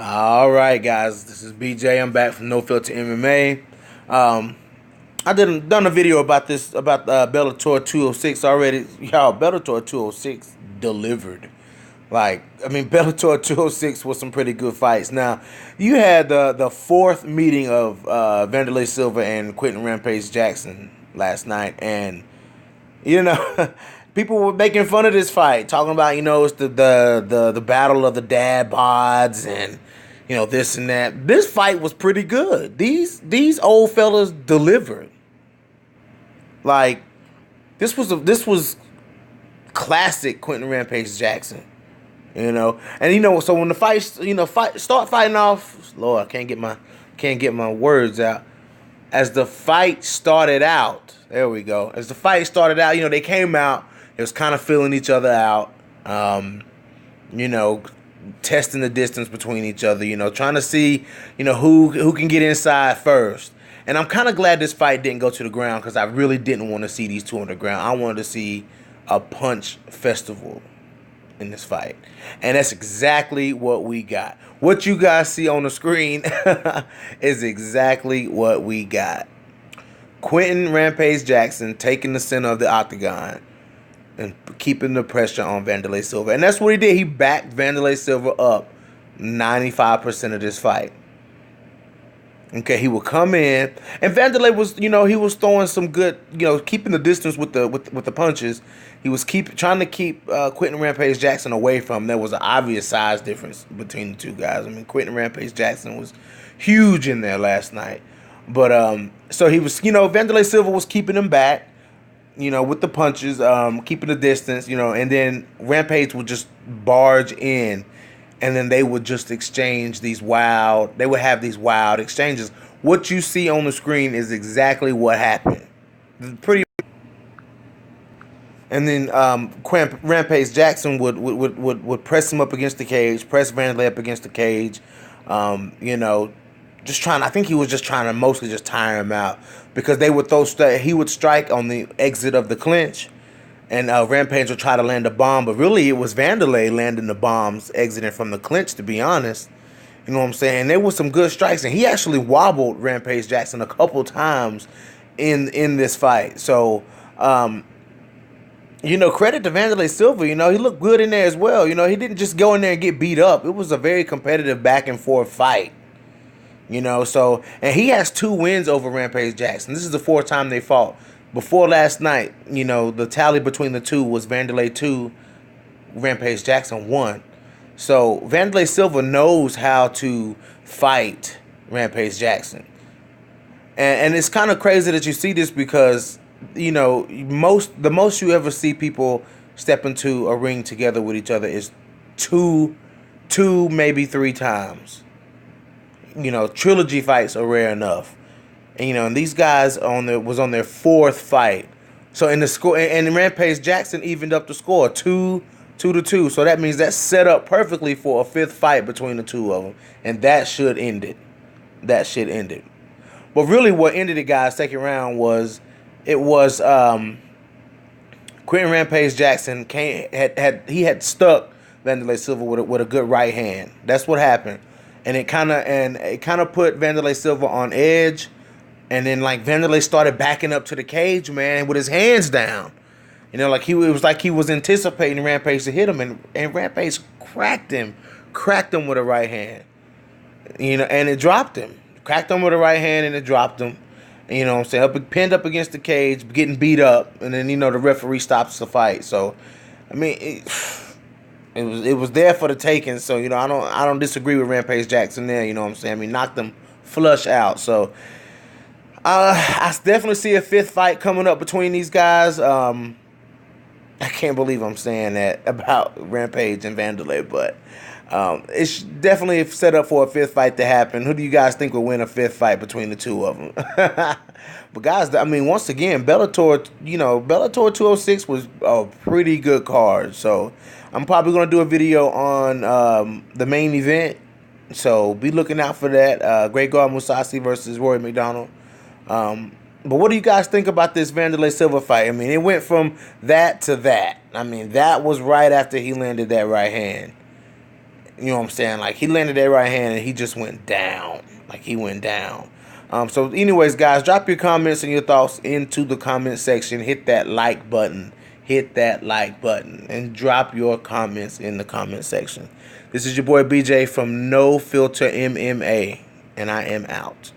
All right, guys, this is BJ. I'm back from No Filter MMA. I done a video about this about Bellator 206 already. Y'all, Bellator 206 delivered. Bellator 206 was some pretty good fights. Now, you had the fourth meeting of Wanderlei Silva and Quentin Rampage Jackson last night, and you know, people were making fun of this fight, talking about it's the battle of the dad bods and this and that. This fight was pretty good. These old fellas delivered. Like this was classic Quentin Rampage Jackson. So when the start fighting off, Lord, I can't get my words out. As the fight started out, there we go. As the fight started out, they came out. It was kind of feeling each other out. Testing the distance between each other. Trying to see, who can get inside first. And I'm kind of glad this fight didn't go to the ground because I really didn't want to see these two on the ground. I wanted to see a punch festival in this fight. And that's exactly what we got. What you guys see on the screen is exactly what we got. Quentin Rampage Jackson taking the center of the octagon and keeping the pressure on Wanderlei Silva. And that's what he did. He backed Wanderlei Silva up 95% of this fight. Okay, he would come in, and Wanderlei was, he was throwing some good, keeping the distance with the punches. He was trying to keep Quentin Rampage Jackson away from him. There was an obvious size difference between the two guys. I mean, Quentin Rampage Jackson was huge in there last night, but so he was, Wanderlei Silva was keeping him back, with the punches, keeping the distance, and then Rampage would just barge in. And then they would just exchange they would have these wild exchanges. What you see on the screen is exactly what happened. And then Rampage Jackson would press him up against the cage, press Wanderlei up against the cage. I think he was just trying to mostly just tire him out because they would he would strike on the exit of the clinch. And Rampage would try to land a bomb, but really it was Wanderlei landing the bombs, exiting from the clinch, to be honest. You know what I'm saying? There was some good strikes, and he actually wobbled Rampage Jackson a couple times in this fight. So, credit to Wanderlei Silva. He looked good in there as well. He didn't just go in there and get beat up. It was a very competitive back and forth fight. And he has 2 wins over Rampage Jackson. This is the 4th time they fought. Before last night, the tally between the two was Wanderlei 2, Rampage Jackson 1. So Wanderlei Silva knows how to fight Rampage Jackson. And it's kind of crazy that you see this because, the most you ever see people step into a ring together with each other is two, maybe 3 times. Trilogy fights are rare enough. And these guys was on their 4th fight. So in the score, and Rampage Jackson evened up the score 2-2. So that means that's set up perfectly for a 5th fight between the two of them, and that should end it. But really, what ended it, guys, second round was Quentin Rampage Jackson had stuck Wanderlei Silva with a good right hand. That's what happened, and it kind of put Wanderlei Silva on edge. And then, Wanderlei started backing up to the cage, man, with his hands down. It was like he was anticipating Rampage to hit him, and Rampage cracked him with a right hand. And it dropped him. Cracked him with a right hand, and it dropped him. Pinned up against the cage, getting beat up, and then the referee stops the fight. So, it was there for the taking. So I don't disagree with Rampage Jackson there. Knocked him flush out. So. I definitely see a 5th fight coming up between these guys. I can't believe I'm saying that about Rampage and Wanderlei, but it's definitely set up for a 5th fight to happen. Who do you guys think will win a 5th fight between the two of them? But guys, once again, Bellator 206 was a pretty good card. So I'm probably going to do a video on the main event. So be looking out for that. Great Guard Mousasi versus Rory McDonald. But what do you guys think about this Wanderlei Silva fight? It went from that to that. That was right after he landed that right hand. You know what I'm saying? Like, he landed that right hand and he just went down. Like, he went down. So, anyways, guys, drop your comments and your thoughts into the comment section. Hit that like button. Hit that like button. And drop your comments in the comment section. This is your boy BJ from No Filter MMA. And I am out.